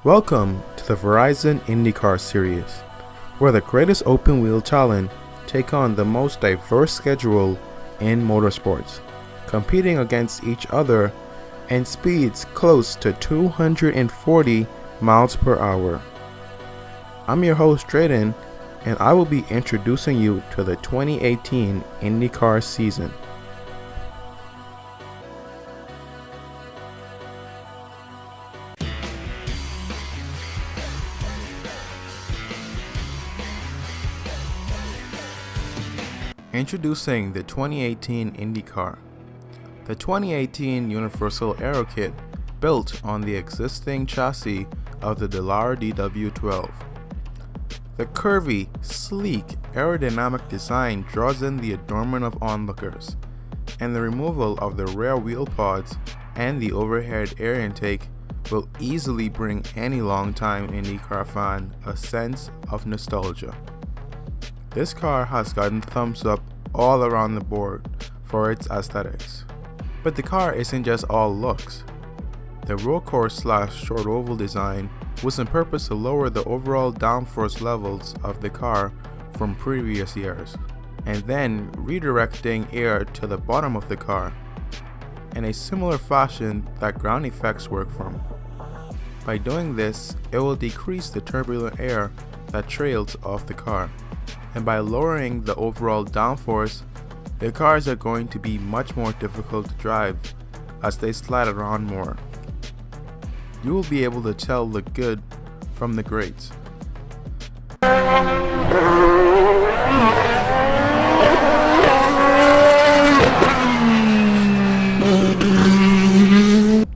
Welcome to the Verizon IndyCar series, where the greatest open-wheel talent take on the most diverse schedule in motorsports, competing against each other and speeds close to 240 miles per hour. I'm your host Drayden, and I will be introducing you to the 2018 IndyCar season. Introducing the 2018 IndyCar. The 2018 Universal Aero Kit built on the existing chassis of the Dallara DW12. The curvy, sleek, aerodynamic design draws in the adornment of onlookers, and the removal of the rear wheel pods and the overhead air intake will easily bring any longtime IndyCar fan a sense of nostalgia. This car has gotten thumbs up all around the board for its aesthetics. But the car isn't just all looks. The road course / short oval design was on purpose to lower the overall downforce levels of the car from previous years, and then redirecting air to the bottom of the car in a similar fashion that ground effects work from. By doing this, it will decrease the turbulent air that trails off the car. And by lowering the overall downforce, the cars are going to be much more difficult to drive as they slide around more. You will be able to tell the good from the greats.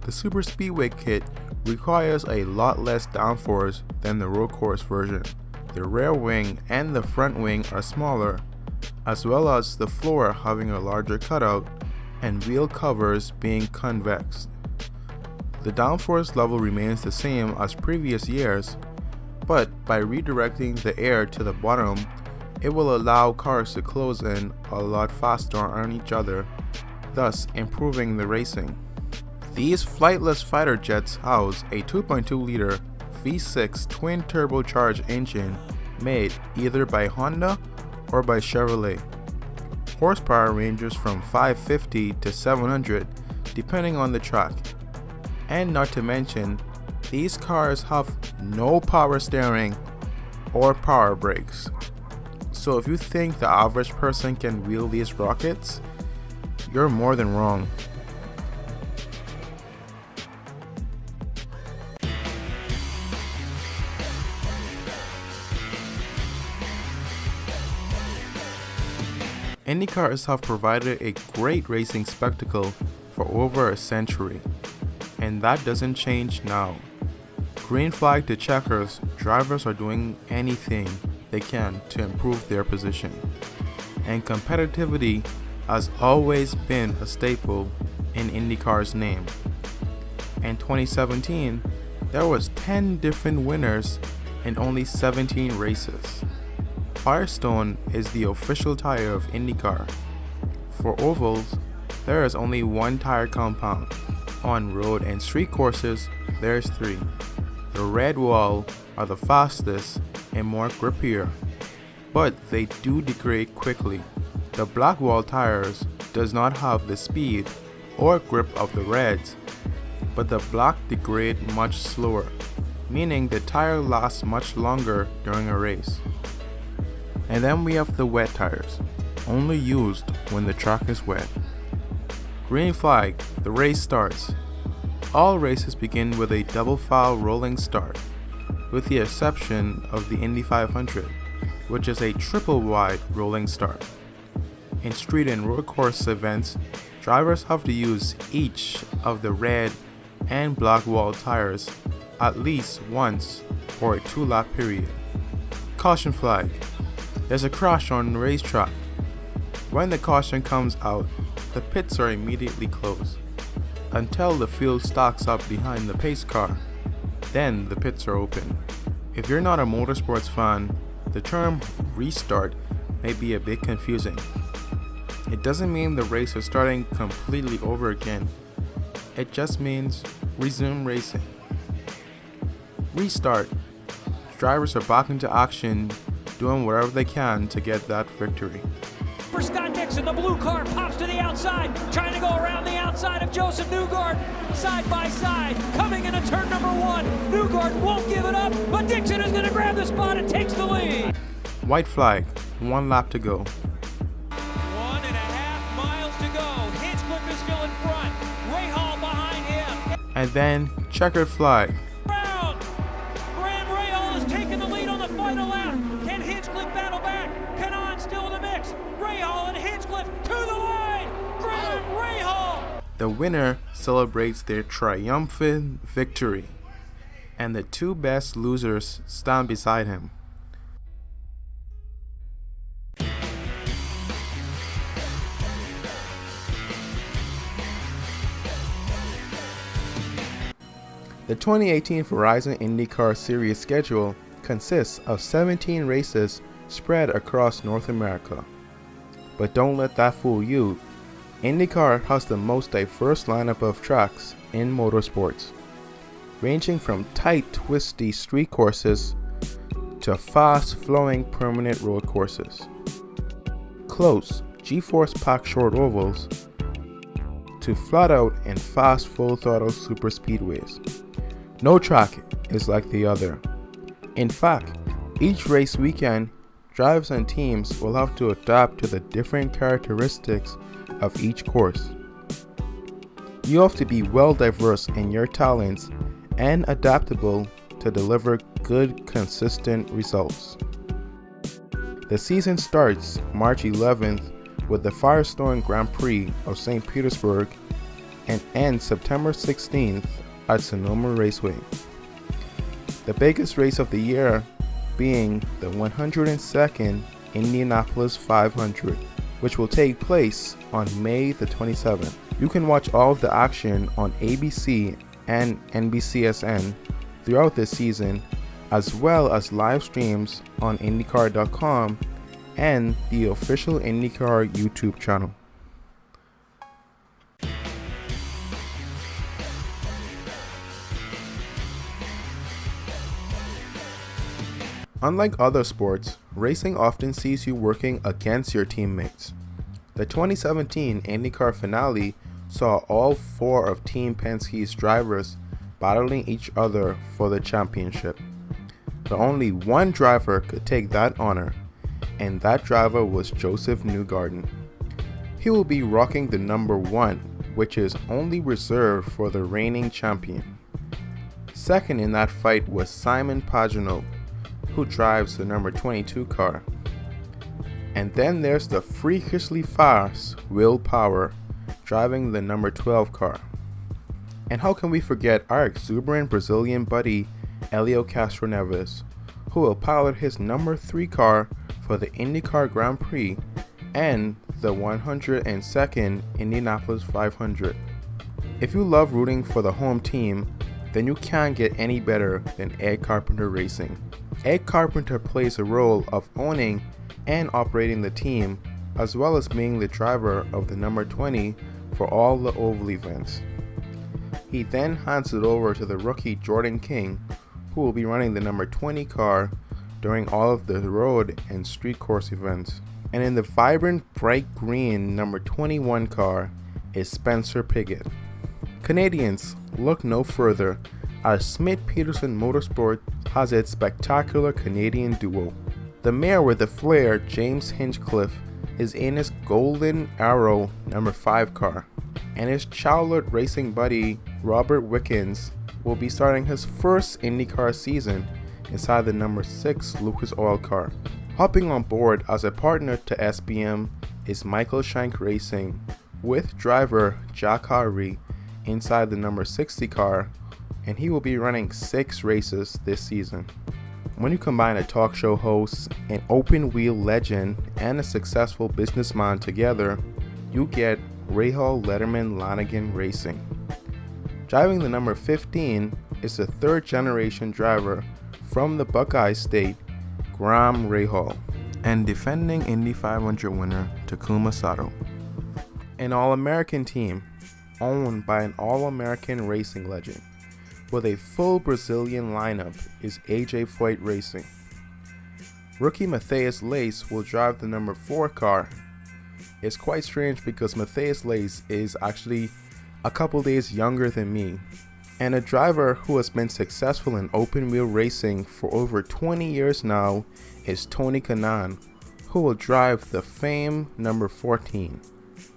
The Super Speedway kit requires a lot less downforce than the road course version. The rear wing and the front wing are smaller, as well as the floor having a larger cutout and wheel covers being convex. The downforce level remains the same as previous years, but by redirecting the air to the bottom, it will allow cars to close in a lot faster on each other, thus improving the racing. These flightless fighter jets house a 2.2-liter V6 twin turbocharged engine made either by Honda or by Chevrolet. Horsepower ranges from 550 to 700 depending on the track. And not to mention, these cars have no power steering or power brakes. So if you think the average person can wheel these rockets, you're more than wrong. IndyCars have provided a great racing spectacle for over a century, and that doesn't change now. Green flag to checkers, drivers are doing anything they can to improve their position, and competitivity has always been a staple in IndyCar's name. In 2017, there was 10 different winners in only 17 races. FIRESTONE is the official tire of IndyCar. For ovals, there is only one tire compound. On road and street courses, there's 3. The red wall are the fastest and more grippier, but they do degrade quickly. The black wall tires does not have the speed or grip of the reds, but the black degrade much slower, meaning the tire lasts much longer during a race. And then we have the wet tires, only used when the track is wet. Green flag, the race starts. All races begin with a double file rolling start, with the exception of the Indy 500, which is a triple wide rolling start. In street and road course events, drivers have to use each of the red and black wall tires at least once for a 2-lap period. Caution flag. There's a crash on the racetrack. When the caution comes out, the pits are immediately closed until the field stacks up behind the pace car. Then the pits are open. If you're not a motorsports fan, the term restart may be a bit confusing. It doesn't mean the race is starting completely over again. It just means resume racing. Restart. Drivers are back into action, doing whatever they can to get that victory. For Scott Dixon, the blue car pops to the outside, trying to go around the outside of Joseph Newgarden, side by side, coming into turn number 1. Newgarden won't give it up, but Dixon is going to grab the spot and takes the lead. White flag, 1 lap to go. 1.5 miles to go. Hinchcliffe is still in front. Rahal behind him. And then checkered flag. Round. Graham Rahal has taken the lead on the final lap. Can Hinchcliffe battle back? Kanan still in the mix. Rahal and Hinchcliffe to the line. Graham Rahal. The winner celebrates their triumphant victory, and the 2 best losers stand beside him. The 2018 Verizon IndyCar Series schedule consists of 17 races spread across North America. But don't let that fool you. IndyCar has the most diverse lineup of tracks in motorsports, ranging from tight, twisty street courses to fast-flowing permanent road courses, close, G-force-packed short ovals, to flat-out and fast full-throttle superspeedways. No track is like the other. In fact, each race weekend, drivers and teams will have to adapt to the different characteristics of each course. You have to be well diverse in your talents and adaptable to deliver good, consistent results. The season starts March 11th with the Firestone Grand Prix of St. Petersburg and ends September 16th at Sonoma Raceway. The biggest race of the year being the 102nd Indianapolis 500, which will take place on May the 27th. You can watch all of the action on ABC and NBCSN throughout this season, as well as live streams on IndyCar.com and the official IndyCar YouTube channel. Unlike other sports, racing often sees you working against your teammates. The 2017 IndyCar finale saw all 4 of Team Penske's drivers battling each other for the championship. But only one driver could take that honor, and that driver was Joseph Newgarden. He will be rocking the number 1, which is only reserved for the reigning champion. Second in that fight was Simon Pagenaud, who drives the number 22 car. And then there's the freakishly fast Will Power driving the number 12 car. And how can we forget our exuberant Brazilian buddy Helio Castroneves, who will pilot his number 3 car for the IndyCar Grand Prix and the 102nd Indianapolis 500. If you love rooting for the home team, then you can't get any better than Ed Carpenter Racing. Ed Carpenter plays a role of owning and operating the team, as well as being the driver of the number 20 for all the oval events. He then hands it over to the rookie Jordan King, who will be running the number 20 car during all of the road and street course events. And in the vibrant bright green number 21 car is Spencer PIGOT. Canadians, look no further, as Smith-Peterson Motorsport has its spectacular Canadian duo. The mare with the flair, James Hinchcliffe, is in his Golden Arrow number 5 car, and his Charlotte racing buddy, Robert Wickens, will be starting his first IndyCar season inside the number 6 Lucas Oil car. Hopping on board as a partner to SBM is Michael Shank Racing, with driver Jack Harvey inside the number 60 car, and he will be running 6 races this season. When you combine a talk show host, an open wheel legend, and a successful businessman together, you get Rahal Letterman Lanigan Racing. Driving the number 15 is the 3rd generation driver from the Buckeye State, Graham Rahal, and defending Indy 500 winner Takuma Sato. An All-American team owned by an All-American racing legend. with a full Brazilian lineup is AJ Foyt Racing. Rookie Matheus Leis will drive the number 4 car. It's quite strange because Matheus Leis is actually a couple days younger than me, and a driver who has been successful in open wheel racing for over 20 years now is Tony Kanaan, who will drive the famed number 14.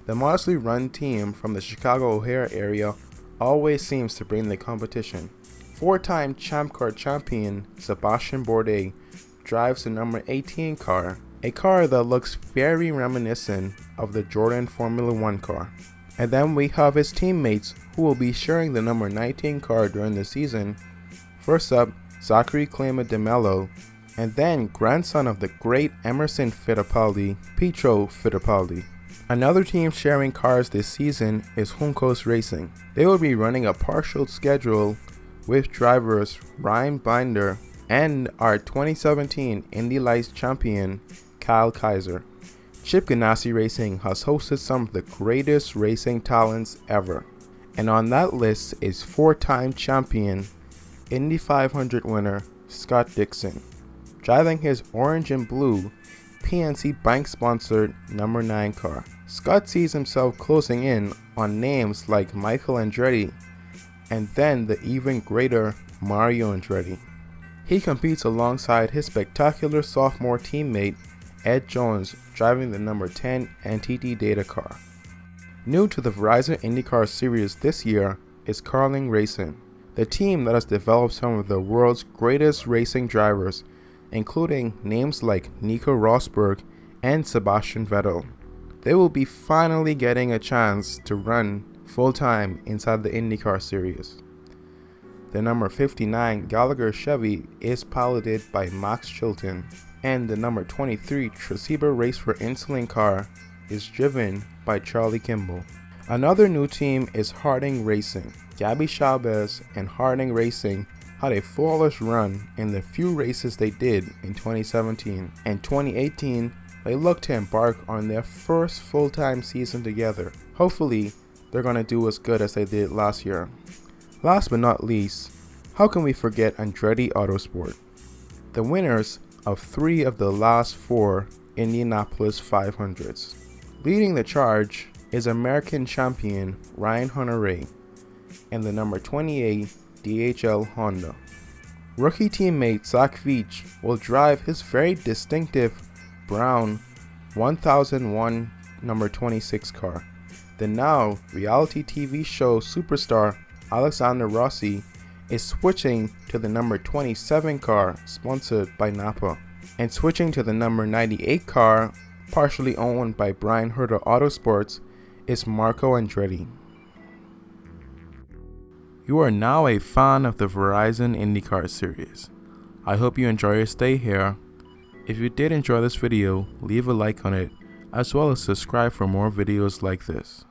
The modestly run team from the Chicago O'Hare area always seems to bring the competition. 4-time Champ Car champion Sébastien Bourdais drives the number 18 car, a car that looks very reminiscent of the Jordan Formula 1 car. And then we have his teammates who will be sharing the number 19 car during the season. First up, Zachary Clement de Mello, and then grandson of the great Emerson Fittipaldi, Pietro Fittipaldi. Another team sharing cars this season is Juncos Racing. They will be running a partial schedule with drivers Ryan Binder and our 2017 Indy Lights champion Kyle KAISER. Chip Ganassi Racing has hosted some of the greatest racing talents ever, and on that list is 4-time champion Indy 500 winner Scott Dixon, driving his orange and blue PNC Bank sponsored number 9 car. Scott sees himself closing in on names like Michael Andretti and then the even greater Mario Andretti. He competes alongside his spectacular sophomore teammate Ed Jones, driving the number 10 NTT Data car. New to the Verizon IndyCar series this year is Carling Racing, the team that has developed some of the world's greatest racing drivers, including names like Nico Rosberg and Sebastian Vettel. They will be finally getting a chance to run full-time inside the IndyCar series. The number 59 Gallagher Chevy is piloted by Max Chilton, and the number 23 Tresiba Race for Insulin car is driven by Charlie Kimball. Another new team is Harding Racing. Gabby Chavez and Harding Racing had a flawless run in the few races they did in 2017. In 2018, they look to embark on their first full-time season together. Hopefully, they're going to do as good as they did last year. Last but not least, how can we forget Andretti Autosport? The winners of 3 of the last 4 Indianapolis 500s. Leading the charge is American champion Ryan Hunter-REAY and the number 28 DHL Honda. Rookie teammate Zach Veach will drive his very distinctive brown 1001 number 26 car. The now reality TV show superstar Alexander Rossi is switching to the number 27 car sponsored by Napa, and switching to the number 98 car partially owned by Brian Herter Autosports is Marco Andretti. You are now a fan of the Verizon IndyCar series. I hope you enjoy your stay here. If you did enjoy this video, leave a like on it, as well as subscribe for more videos like this.